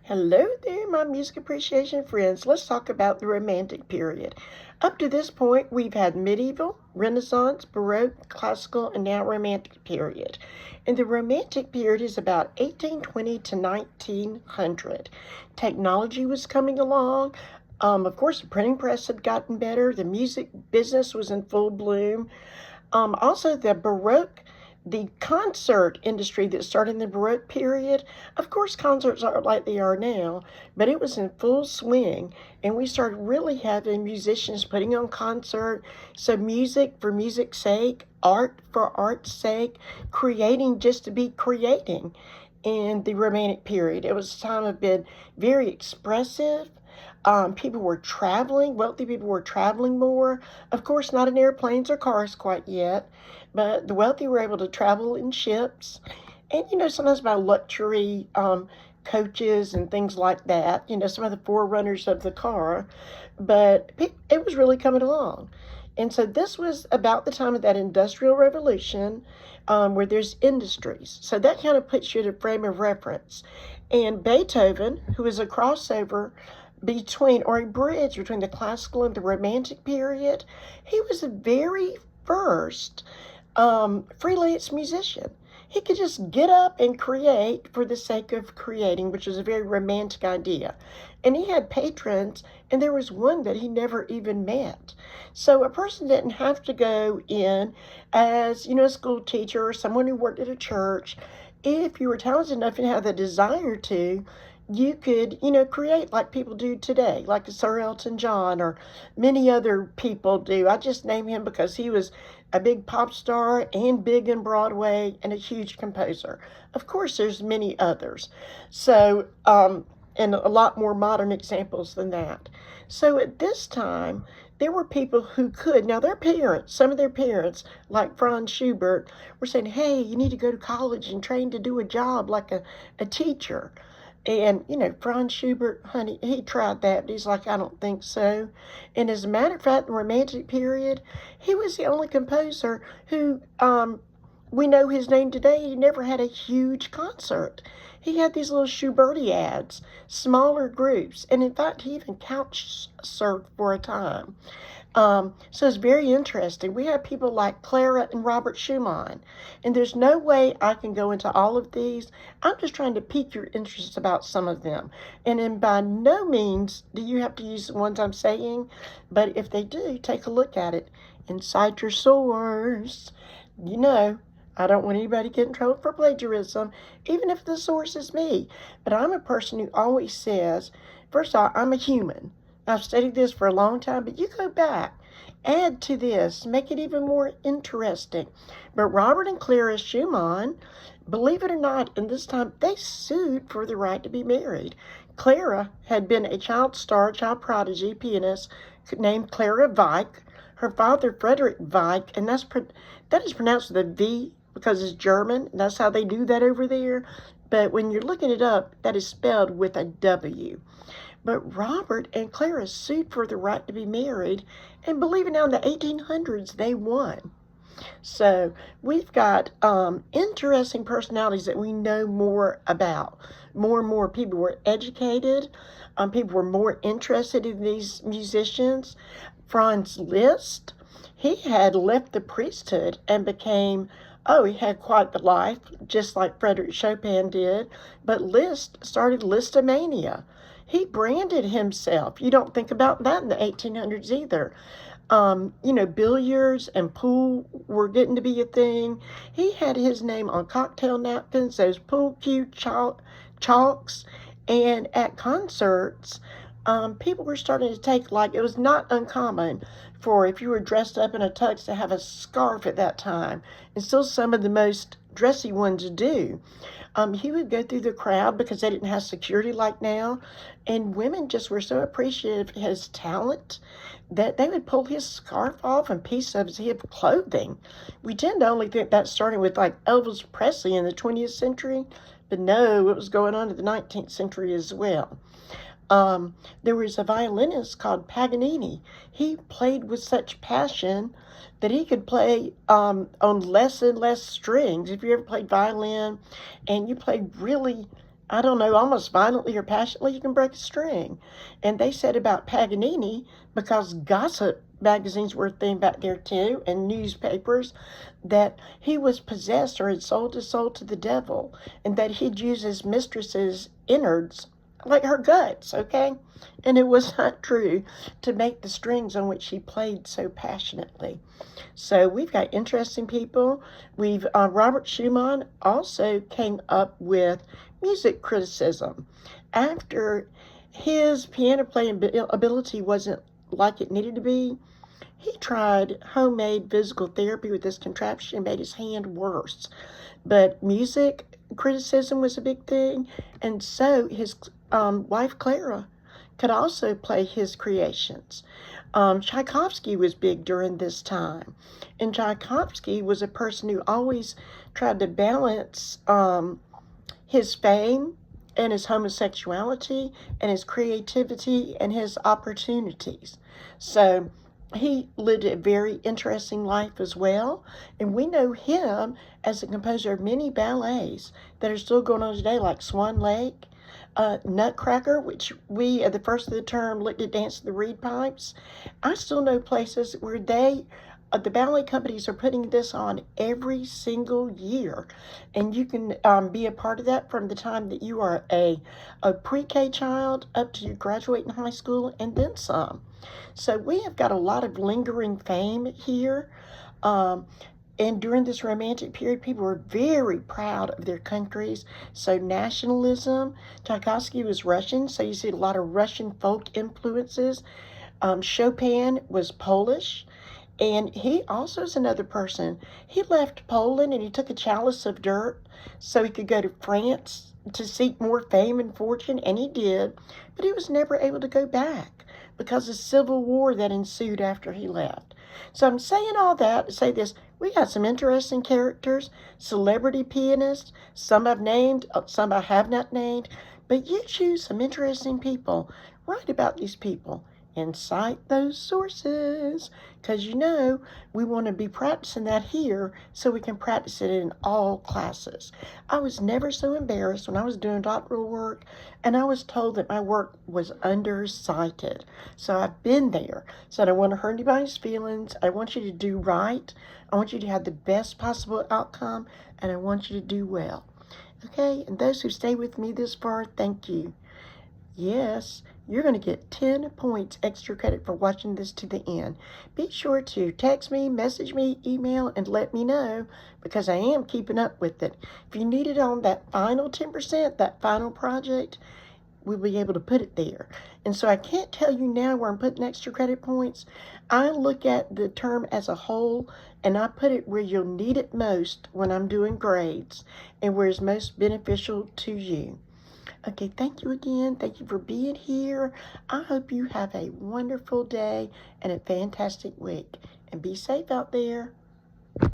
Hello there, my music appreciation friends. Let's talk about the Romantic period. Up to this point, we've had medieval, Renaissance, Baroque, classical, and now Romantic period. And the Romantic period is about 1820 to 1900. Technology was coming along. Of course, the printing press had gotten better. The music business was in full bloom. Also, the concert industry that started in the Baroque period, of course, concerts aren't like they are now, but it was in full swing, and we started really having musicians putting on concert. So music for music's sake, art for art's sake, creating just to be creating. In the Romantic period, it was a time of being very expressive. People were traveling, wealthy people were traveling more. Of course, not in airplanes or cars quite yet, but the wealthy were able to travel in ships. And, sometimes by luxury coaches and things like that, some of the forerunners of the car. But it was really coming along. And so this was about the time of that Industrial Revolution, where there's industries. So that kind of puts you in a frame of reference. And Beethoven, who is a crossover between, or a bridge between the classical and the Romantic period, he was the very first freelance musician. He could just get up and create for the sake of creating, which was a very romantic idea. And he had patrons, and there was one that he never even met. So a person didn't have to go in as, a school teacher or someone who worked at a church. If you were talented enough and had the desire to, you could, create like people do today, like Sir Elton John or many other people do. I just name him because he was a big pop star and big in Broadway and a huge composer. Of course, there's many others. So, and a lot more modern examples than that. So at this time, there were people who could. Now, some of their parents, like Franz Schubert, were saying, hey, you need to go to college and train to do a job like a teacher. And, Franz Schubert, honey, he tried that, but he's like, I don't think so. And as a matter of fact, in the Romantic period, he was the only composer who, we know his name today, he never had a huge concert. He had these little Schubertiads, smaller groups, and in fact, he even couch surfed for a time. So it's very interesting. We have people like Clara and Robert Schumann, and there's no way I can go into all of these. I'm just trying to pique your interest about some of them. And by no means do you have to use the ones I'm saying, but if they do, take a look at it. Inside your source. I don't want anybody to get in trouble for plagiarism, even if the source is me. But I'm a person who always says, first of all, I'm a human. I've studied this for a long time, but you go back, add to this, make it even more interesting. But Robert and Clara Schumann, believe it or not, in this time, they sued for the right to be married. Clara had been a child prodigy, pianist named Clara Wieck. Her father, Frederick Wieck, and that is pronounced with a V because it's German. And that's how they do that over there. But when you're looking it up, that is spelled with a W. But Robert and Clara sued for the right to be married, and believe it or not, in the 1800s, they won. So we've got interesting personalities that we know more about. More and more people were educated. People were more interested in these musicians. Franz Liszt, he had left the priesthood and he had quite the life, just like Frederick Chopin did. But Liszt started Listomania. He branded himself. You don't think about that in the 1800s either. Billiards and pool were getting to be a thing. He had his name on cocktail napkins, those pool cue chalks, and at concerts, people were starting to take, like, it was not uncommon for, if you were dressed up in a tux, to have a scarf at that time. And still some of the most dressy ones do. He would go through the crowd because they didn't have security like now. And women just were so appreciative of his talent that they would pull his scarf off and pieces of his clothing. We tend to only think that starting with like Elvis Presley in the 20th century, but no, it was going on in the 19th century as well. There was a violinist called Paganini. He played with such passion that he could play on less and less strings. If you ever played violin and you played really I don't know, almost violently or passionately, you can break a string. And they said about Paganini, because gossip magazines were a thing back there too, and newspapers, that he was possessed or had sold his soul to the devil, and that he'd use his mistress's innards, like her guts, okay? And it was not true, to make the strings on which he played so passionately. So we've got interesting people. We've Robert Schumann also came up with music criticism. After his piano playing ability wasn't like it needed to be, he tried homemade physical therapy with this contraption and made his hand worse. But music criticism was a big thing, and so his wife Clara could also play his creations. Tchaikovsky was big during this time, and Tchaikovsky was a person who always tried to balance his fame and his homosexuality and his creativity and his opportunities. So he lived a very interesting life as well, and we know him as a composer of many ballets that are still going on today, like Swan Lake, Nutcracker, which we at the first of the term looked at Dance of the Reed Pipes. I still know places where the ballet companies are putting this on every single year, and you can be a part of that from the time that you are a pre-K child up to you graduate in high school and then some. So we have got a lot of lingering fame here. Um, and during this romantic period, people were very proud of their countries. So nationalism, Tchaikovsky was Russian, so you see a lot of Russian folk influences. Chopin was Polish. And he also is another person. He left Poland and he took a chalice of dirt so he could go to France to seek more fame and fortune, and he did. But he was never able to go back because of the civil war that ensued after he left. So I'm saying all that to say this. We got some interesting characters, celebrity pianists, some I've named, some I have not named, but you choose some interesting people. Write about these people and cite those sources, because we want to be practicing that here so we can practice it in all classes. I was never so embarrassed when I was doing doctoral work and I was told that my work was undercited. So I've been there. So I don't want to hurt anybody's feelings. I want you to do right. I want you to have the best possible outcome, and I want you to do well. Okay, and those who stay with me this far, thank you. Yes, you're going to get 10 points extra credit for watching this to the end. Be sure to text me, message me, email, and let me know, because I am keeping up with it. If you need it on that final 10%, that final project, we'll be able to put it there. And so I can't tell you now where I'm putting extra credit points. I look at the term as a whole, and I put it where you'll need it most when I'm doing grades and where it's most beneficial to you. Okay, thank you again. Thank you for being here. I hope you have a wonderful day and a fantastic week. And be safe out there.